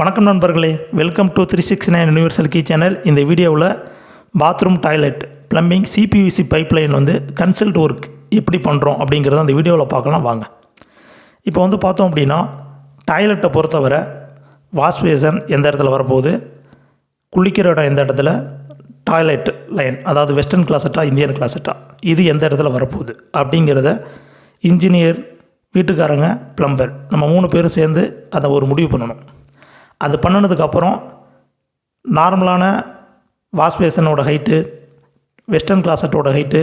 வணக்கம் நண்பர்களே, welcome to 369 universal key channel. இந்த வீடியோவில் bathroom toilet plumbing CPVC pipeline consult work எப்படி பண்ணுறோம் அப்படிங்கிறத அந்த வீடியோவில் பார்க்கலாம் வாங்க. இப்போ பார்த்தோம் அப்படின்னா டாய்லெட்டை பொறுத்தவரை வாஷ் பேசன் எந்த இடத்துல வரப்போகுது, குளிக்கிற இடம் எந்த இடத்துல, டாய்லெட் லைன் அதாவது வெஸ்டர்ன் கிளாசட்டா இந்தியன் கிளாசட்டா இது எந்த இடத்துல வரப்போகுது அப்படிங்கிறத இன்ஜினியர், வீட்டுக்காரங்க, ப்ளம்பர் நம்ம 3 பேரும் சேர்ந்து அதை ஒரு முடிவு பண்ணணும். அது பண்ணினதுக்கப்புறம் நார்மலான வாஷ் பேசனோட ஹைட்டு, வெஸ்டர்ன் கிளாசட்டோட ஹைட்டு,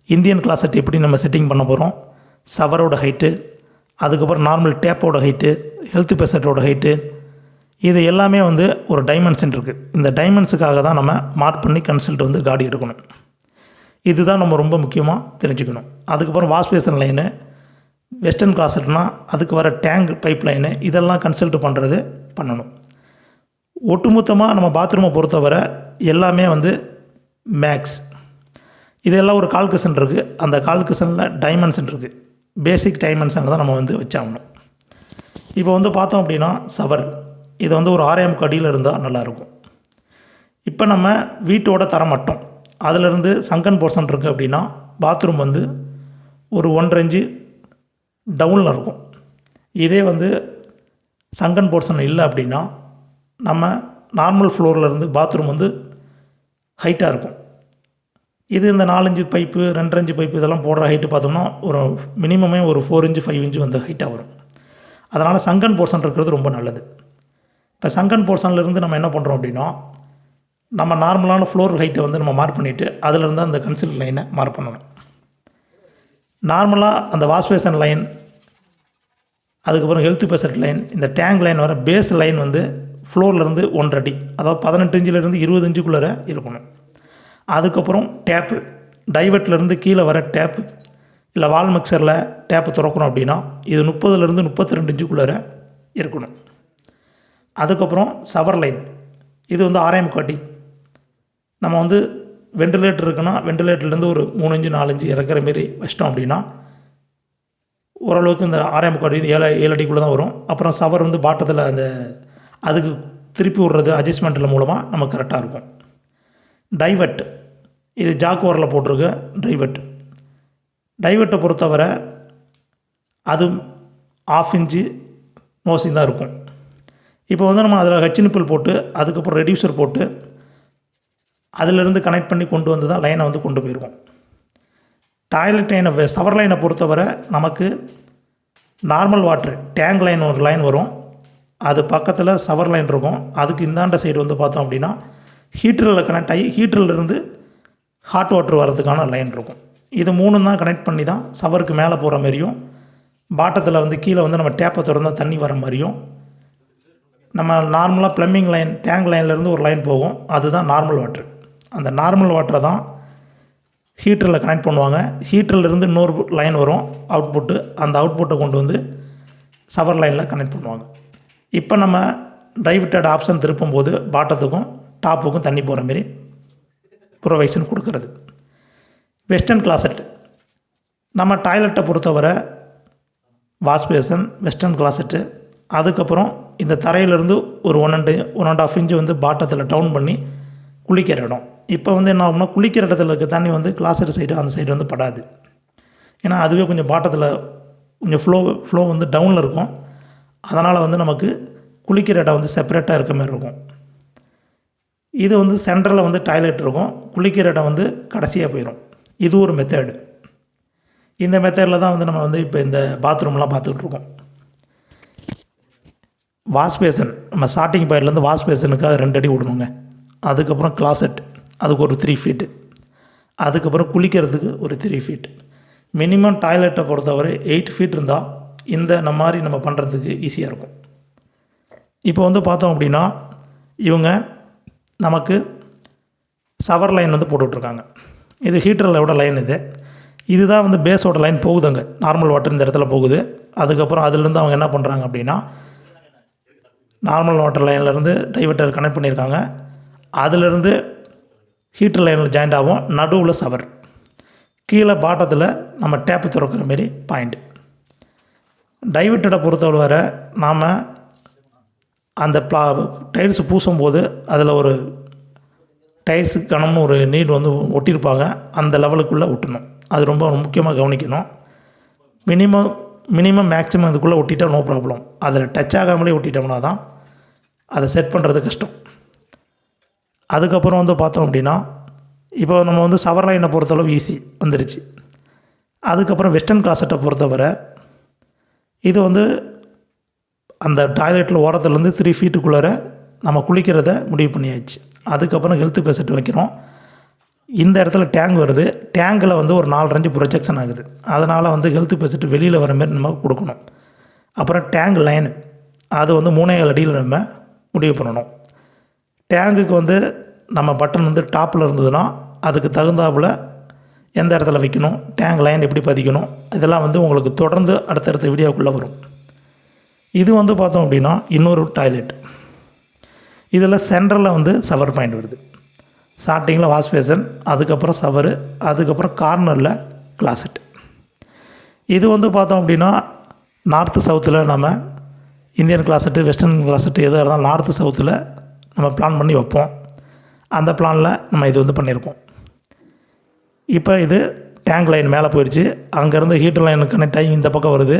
இந்தியன் கிளாசட் எப்படி நம்ம செட்டிங் பண்ண போகிறோம், ஷவரோட ஹைட்டு, அதுக்கப்புறம் நார்மல் டேப்போட ஹைட்டு, ஹெல்த் பேசட்டோட ஹைட்டு, இது எல்லாமே ஒரு டைமென்ஷன் இருக்குது. இந்த டைமென்ஸுக்காக தான் நம்ம மார்க் பண்ணி கன்சல்ட் காடி எடுக்கணும். இதுதான் நம்ம ரொம்ப முக்கியமாக தெரிஞ்சுக்கணும். அதுக்கப்புறம் வாஷ் பேசன் லைனு, வெஸ்டர்ன் கிளாசட்னால் அதுக்கு வர டேங்க் பைப் லைனு, இதெல்லாம் கன்சல்ட் பண்ணுறது பண்ணணும். ஒட்டுமொத்தமாக நம்ம பாத்ரூமை பொறுத்தவரை எல்லாமே மேக்ஸ், இதெல்லாம் ஒரு கால்குலேஷன் இருக்குது. அந்த கால்குலேஷனில் டைமென்ஷன் இருக்குது. பேசிக் டைமென்ஷனில் தான் நம்ம வச்சாகணும். இப்போ பார்த்தோம் அப்படின்னா ஷவர் இது ஒரு 6 அடியில் இருந்தால் நல்லாயிருக்கும். இப்போ நம்ம வீட்டோட தரமட்டம் அதிலிருந்து சங்கன் போர்ஷன் இருக்குது அப்படின்னா பாத்ரூம் ஒரு 1.5 இன்ச்சு டவுனில் இருக்கும். இதே சங்கன் போர்ஷன் இல்லை அப்படின்னா நம்ம நார்மல் ஃப்ளோர்லேருந்து பாத்ரூம் ஹைட்டாக இருக்கும். இது இந்த 4 இன்ச்சு பைப்பு, 2.5 இன்ச்சு பைப்பு இதெல்லாம் போடுற ஹைட்டு பார்த்தோம்னா ஒரு மினிமமே ஒரு 4 இன்ச்சு 5 இன்ச்சு ஹைட்டாக வரும். அதனால் சங்கன் போர்ஷன் இருக்கிறது ரொம்ப நல்லது. இப்போ சங்கன் போர்ஷன்லேருந்து நம்ம என்ன பண்ணுறோம் அப்படின்னா நம்ம நார்மலான ஃப்ளோர் ஹைட்டை நம்ம மார்க் பண்ணிவிட்டு அதிலிருந்து அந்த கன்சல்ட் லைனை மார்க் பண்ணணும். நார்மலாக அந்த வாஷ் பேசன் லைன், அதுக்கப்புறம் ஹெல்த் பேசட் லைன், இந்த டேங்க் லைன் வர பேஸ் லைன் ஃப்ளோர்லேருந்து 1.5 அடி, அதாவது 18 இன்ச்சிலேருந்து 20 இன்ச்சுக்குள்ளே இருக்கணும். அதுக்கப்புறம் டேப்பு, டைவர்ட்லேருந்து கீழே வர டேப்பு இல்லை வால் மிக்சரில் டேப்பு திறக்கணும் அப்படின்னா இது 30லேருந்து 32 இன்ச்சுக்குள்ளே இருக்கணும். அதுக்கப்புறம் ஷவர் லைன் இது 6 அடி. நம்ம வெண்டிலேட்டர் இருக்குன்னா வெண்டிலேட்டர்லேருந்து ஒரு 3 இன்ச்சு 4 இன்ச்சு இறக்குற மாரி வச்சிட்டோம் அப்படின்னா ஓரளவுக்கு இந்த 6 அடி 7 அடிக்குள்ளே தான் வரும். அப்புறம் ஷவர் பாட்டத்தில் அந்த அதுக்கு திருப்பி விடுறது அட்ஜஸ்ட்மெண்ட்டில் மூலமாக நமக்கு கரெக்டாக இருக்கும். டைவர்ட் இது ஜாக் ஓரில் போட்டிருக்க டைவர்ட்டை பொறுத்தவரை அது 1/2 இன்ச்சு நோசிங் தான் இருக்கும். இப்போ நம்ம அதில் ஹெச்னிப்பிள் போட்டு அதுக்கப்புறம் ரெடியூசர் போட்டு அதிலிருந்து கனெக்ட் பண்ணி கொண்டு தான் லைனை கொண்டு போயிருக்கோம். டாய்லெட் லைனை ஷவர் லைனை பொறுத்தவரை நமக்கு நார்மல் வாட்ரு டேங்க் லைன் ஒரு லைன் வரும், அது பக்கத்தில் ஷவர் லைன் இருக்கும். அதுக்கு இந்தாண்ட சைடு பார்த்தோம் அப்படின்னா ஹீட்டரில் கனெக்ட் ஆகி ஹீட்டர்லேருந்து ஹாட் வாட்டர் வர்றதுக்கான லைன் இருக்கும். இது 3 தான் கனெக்ட் பண்ணி தான் ஷவருக்கு மேலே போகிற மாதிரியும், பாட்டத்தில் கீழே நம்ம டேப்பை திறந்தால் தண்ணி வர மாதிரியும், நம்ம நார்மலாக ப்ளம்பிங் லைன் டேங்க் லைன்லேருந்து ஒரு லைன் போகும், அதுதான் நார்மல் வாட்ரு. அந்த நார்மல் வாட்டரை தான் ஹீட்டரில் கனெக்ட் பண்ணுவாங்க. ஹீட்டர்லேருந்து இன்னொரு லைன் வரும் அவுட்புட்டு, அந்த அவுட்புட்டை கொண்டு ஷவர் லைனில் கனெக்ட் பண்ணுவாங்க. இப்போ நம்ம டைவர்ட்டட் ஆப்ஷன் திருப்பும்போது பாட்டத்துக்கும் டாப்புக்கும் தண்ணி போகிற மாரி ப்ரொவைஷன் கொடுக்கறது. வெஸ்டர்ன் கிளாசட் நம்ம டாய்லெட்டை பொறுத்தவரை வாஷ் பேசன், வெஸ்டர்ன் கிளாசட்டு, அதுக்கப்புறம் இந்த தரையிலேருந்து ஒரு 1.5 இன்ச்சு பாட்டத்தில் டவுன் பண்ணி குளிக்கிற இடம். இப்போ என்ன ஆகும்னா குளிக்கிற இடத்துல இருக்க தண்ணி கிளாசட் சைடு அந்த சைடு படாது. ஏன்னா அதுவே கொஞ்சம் பாட்டத்தில் கொஞ்சம் ஃப்ளோ டவுனில் இருக்கும். அதனால் நமக்கு குளிக்கிற இடம் செப்பரேட்டாக இருக்க மாதிரி இருக்கும். இது சென்ட்ரலில் டாய்லெட் இருக்கும், குளிக்கிற இடம் கடைசியாக போயிடும். இது ஒரு மெத்தேடு. இந்த மெத்தேடில் தான் நம்ம இப்போ இந்த பாத்ரூம்லாம் பார்த்துக்கிட்டு இருக்கோம். வாஷ் பேசன் நம்ம ஸ்டார்டிங் பாயிண்ட்லேருந்து வாஷ் பேசனுக்காக 2 அடி விடணுங்க. அதுக்கப்புறம் கிளாசட் அதுக்கு ஒரு 3 ஃபீட்டு, அதுக்கப்புறம் குளிக்கிறதுக்கு ஒரு 3 ஃபீட். மினிமம் டாய்லெட்டை பொறுத்தவரை 8 ஃபீட் இருந்தால் இந்த மாதிரி நம்ம பண்ணுறதுக்கு ஈஸியாக இருக்கும். இப்போ பார்த்தோம் அப்படின்னா இவங்க நமக்கு ஷவர் லைன் போட்டுட்ருக்காங்க. இது ஹீட்டரோட லைன். இதுதான் பேஸோட லைன் போகுதுங்க. நார்மல் வாட்டர் இந்த இடத்துல போகுது. அதுக்கப்புறம் அதுலேருந்து அவங்க என்ன பண்ணுறாங்க அப்படின்னா நார்மல் வாட்டர் லைன்லேருந்து டைவர்ட்டர் கனெக்ட் பண்ணியிருக்காங்க. அதிலிருந்து ஹீட்டர் லைனில் ஜாயிண்ட் ஆகும். நடுவில் ஷவர், கீழே பாட்டத்தில் நம்ம டேப்பு திறக்கிற மாரி பாயிண்ட். டைவர்ட்டரை பொறுத்தவரை நாம் அந்த டைல்ஸ் பூசும்போது அதில் ஒரு டைல்ஸுக்கு கனம்னு ஒரு நீட் வந்து ஒட்டியிருப்பாங்க, அந்த லெவலுக்குள்ளே ஒட்டணும். அது ரொம்ப முக்கியமாக கவனிக்கணும். மினிமம் மேக்ஸிமம் இதுக்குள்ளே ஒட்டிட்டா நோ ப்ராப்ளம். அதில் டச் ஆகாமலே ஒட்டிட்டோம்னா தான் அதை செட் பண்ணுறது கஷ்டம். அதுக்கப்புறம் வந்து பார்த்தோம் அப்படின்னா, இப்போ நம்ம வந்து சவர் லைனை பொறுத்தளவு ஈஸி வந்துருச்சு. அதுக்கப்புறம் வெஸ்டர்ன் கிளாசெட்டை பொறுத்தவரை இது வந்து அந்த டாய்லெட்டில் ஓரத்துலேருந்து 3 ஃபீட்டுக்குள்ளார நம்ம குளிக்கிறத முடிவு பண்ணியாச்சு. அதுக்கப்புறம் ஹெல்த் பேசட் வைக்கிறோம். இந்த இடத்துல டேங்க் வருது. டேங்கில் வந்து ஒரு 4 இன்ச்சு ப்ரொஜெக்ஷன் ஆகுது. அதனால் வந்து ஹெல்த் பேசட் வெளியில் வர மாதிரி நம்ம கொடுக்கணும். அப்புறம் டேங்க் லைன் அது வந்து 3.5 அடியில் நம்ம முடிவு பண்ணணும். டேங்குக்கு வந்து நம்ம பட்டன் வந்து டாப்பில் இருந்ததுன்னா அதுக்கு தகுந்தாப்பில் எந்த இடத்துல வைக்கணும், டேங்க் லைன் எப்படி பதிக்கணும், இதெல்லாம் வந்து உங்களுக்கு தொடர்ந்து அடுத்தடுத்த வீடியோக்குள்ளே வரும். இது வந்து பார்த்தோம் அப்படின்னா இன்னொரு டாய்லெட். இதில் சென்டரில் வந்து ஷவர் பாயிண்ட் வருது. ஸ்டார்டிங்கில் வாஷ் பேசன், அதுக்கப்புறம் ஷவரு, அதுக்கப்புறம் கார்னரில் கிளாசெட். இது வந்து பார்த்தோம் அப்படின்னா நார்த்து சவுத்தில் நம்ம இந்தியன் கிளாசெட்டு வெஸ்டர்ன் கிளாசெட்டு எதாக இருந்தாலும் நார்த்து சவுத்தில் நம்ம பிளான் பண்ணி வைப்போம். அந்த பிளானில் நம்ம இது வந்து பண்ணியிருக்கோம். இப்போ இது டேங்க் லைன் மேலே போயிடுச்சு. அங்கேருந்து ஹீட்டர் லைன் கனெக்ட் ஆகி இந்த பக்கம் வருது.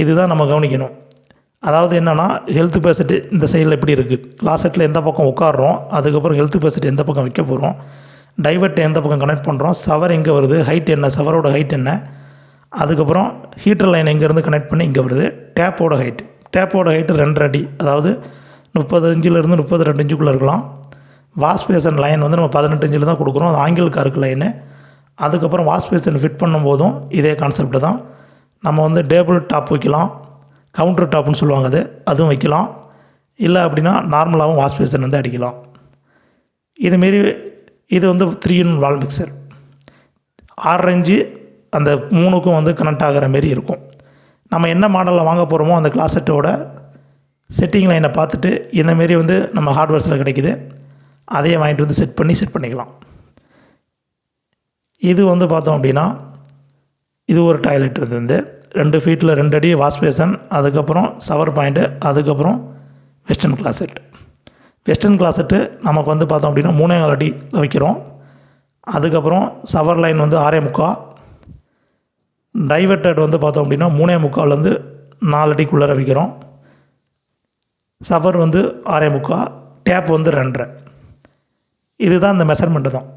இதுதான் நம்ம கவனிக்கணும். அதாவது என்னென்னா ஹெல்த் பேசட்டு இந்த சைடில் எப்படி இருக்குது, கிளாசெட்டில் எந்த பக்கம் உட்காடுறோம், அதுக்கப்புறம் ஹெல்த் பேசட் எந்த பக்கம் வைக்க போகிறோம், டைவர்ட்டை எந்த பக்கம் கனெக்ட் பண்ணுறோம், ஷவர் எங்கே வருது, ஹைட் என்ன, ஷவரோட ஹைட் என்ன, அதுக்கப்புறம் ஹீட்டர் லைன் எங்கேருந்து கனெக்ட் பண்ணி இங்கே வருது, டேப்போட ஹைட்டு 2.5 அடி, அதாவது 30 இன்ச்சிலேருந்து 32 இன்ச்சுக்குள்ளே இருக்கலாம். வாஷ் பேசன் லைன் வந்து நம்ம 18 இன்ச்சில் தான் கொடுக்குறோம். அது ஆங்கிள் காருக்கு லைனு. அதுக்கப்புறம் வாஷ் பேசன் ஃபிட் பண்ணும்போதும் இதே கான்செப்ட் தான். நம்ம வந்து டேபிள் டாப் வைக்கலாம், கவுண்டர் டாப்னு சொல்லுவாங்க, அதுவும் வைக்கலாம். இல்லை அப்படின்னா நார்மலாகவும் வாஷ் பேசன் வந்து அடிக்கலாம். இதுமாரி இது வந்து 3-in வால் மிக்சர். 6 இன்ச்சு அந்த 3க்கும் வந்து கனெக்ட் ஆகிற மாரி இருக்கும். நம்ம என்ன மாடலில் வாங்க போகிறோமோ அந்த கிளாசெட்டோட செட்டிங் லைனை பார்த்துட்டு இந்தமாரி வந்து நம்ம ஹார்ட்வேர்ஸில் கிடைக்குது, அதையே வாங்கிட்டு வந்து செட் பண்ணிக்கலாம். இது வந்து பார்த்தோம் அப்படின்னா இது ஒரு டாய்லெட். இது வந்து 2 ஃபீட்டில் 2 அடி வாஷ் பேசன், அதுக்கப்புறம் ஷவர் பாயிண்ட்டு, அதுக்கப்புறம் வெஸ்டர்ன் கிளாசெட். வெஸ்டர்ன் கிளாசெட்டு நமக்கு வந்து பார்த்தோம் அப்படின்னா 3.5 அடியில் வைக்கிறோம். அதுக்கப்புறம் ஷவர் லைன் வந்து 6.25. டைவர்ட்டட் வந்து பார்த்தோம் அப்படின்னா 3.25லேருந்து 4 அடிக்குள்ளே வைக்கிறோம். ஷவர் வந்து 6.25, டேப் வந்து 2.5. இதுதான் இந்த மெஷர்மெண்ட்டு தான்.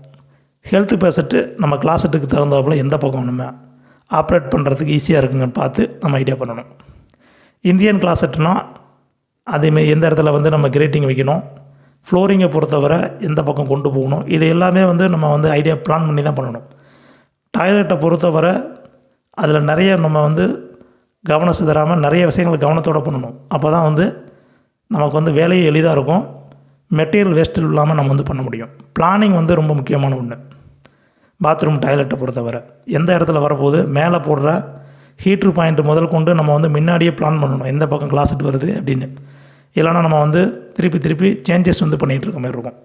ஹெல்த் பேசட்டு நம்ம கிளாசெட்டுக்கு தகுந்தாப்புல எந்த பக்கம் நம்ம ஆப்ரேட் பண்ணுறதுக்கு ஈஸியாக இருக்குங்கன்னு பார்த்து நம்ம ஐடியா பண்ணணும். இந்தியன் கிளாசெட்னால் அதேமாரி எந்த இடத்துல வந்து நம்ம கிரேட்டிங் வைக்கணும், ஃப்ளோரிங்கை பொறுத்தவரை எந்த பக்கம் கொண்டு போகணும், இது எல்லாமே வந்து நம்ம வந்து ஐடியா பிளான் பண்ணி தான் பண்ணணும். டாய்லெட்டை பொறுத்தவரை அதில் நிறைய நம்ம வந்து கவனம் சிதறாமல் நிறைய விஷயங்களை கவனத்தோடு பண்ணணும். அப்போ தான் வந்து நமக்கு வந்து வேலையும் எளிதாக இருக்கும், மெட்டீரியல் வேஸ்ட் இல்லாமல் நம்ம வந்து பண்ண முடியும். பிளானிங் வந்து ரொம்ப முக்கியமான ஒன்று. பாத்ரூம் டாய்லெட்டை பொறுத்தவரை எந்த இடத்துல வரப்போகுது, மேலே போடுற ஹீட்ரு பாயிண்ட் முதல் கொண்டு நம்ம வந்து முன்னாடியே பிளான் பண்ணணும் எந்த பக்கம் கிளாசெட் வருது அப்படின்னு. இல்லைனா நம்ம வந்து திருப்பி சேஞ்சஸ் வந்து பண்ணிகிட்டு இருக்க மாதிரி இருக்கும்.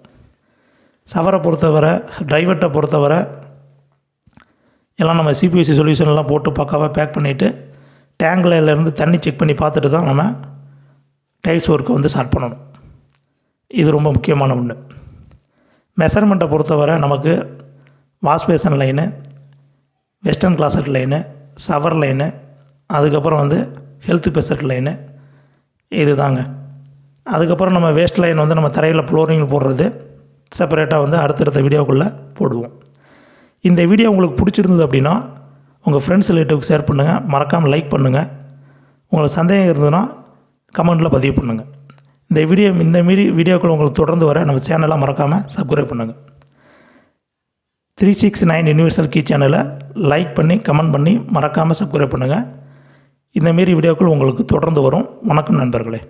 ஷவரை பொறுத்தவரை, டைவர்ட்டை பொறுத்தவரை எல்லாம் நம்ம சிபிவிசி சொல்யூஷன்லாம் போட்டு பக்காவாக பேக் பண்ணிவிட்டு டேங்க்லேருந்து தண்ணி செக் பண்ணி பார்த்துட்டு தான் நம்ம டைல்ஸ் ஒர்க்கை வந்து ஸ்டார்ட் பண்ணணும். இது ரொம்ப முக்கியமான ஒன்று. மெஷர்மெண்ட்டை பொறுத்தவரை நமக்கு wash passion line, western closet line, shower line, அதுக்கப்புறம் வந்து ஹெல்த் பேசட் லைனு, இது தாங்க. அதுக்கப்புறம் நம்ம வேஸ்ட் லைன் வந்து நம்ம தரையில் ஃப்ளோரிங் போடுறது செப்பரேட்டாக வந்து அடுத்தடுத்த வீடியோக்குள்ளே போடுவோம். இந்த வீடியோ உங்களுக்கு பிடிச்சிருந்தது அப்படின்னா உங்கள் ஃப்ரெண்ட்ஸ் ரிலேட்டிவ்க்கு ஷேர் பண்ணுங்கள், மறக்காமல் லைக் பண்ணுங்கள். உங்களுக்கு சந்தேகம் இருந்ததுன்னா கமெண்ட்டில் பதிவு பண்ணுங்கள். இந்த மாரி வீடியோக்கள் உங்களுக்கு தொடர்ந்து வர நம்ம சேனலாக மறக்காமல் சப்ஸ்கிரைப் பண்ணுங்கள். 369 யூனிவர்சல் கீ சேனலை லைக் பண்ணி கமெண்ட் பண்ணி மறக்காமல் சப்ஸ்கிரைப் பண்ணுங்கள். இந்தமாரி வீடியோக்கள் உங்களுக்கு தொடர்ந்து வரும். வணக்கம் நண்பர்களே.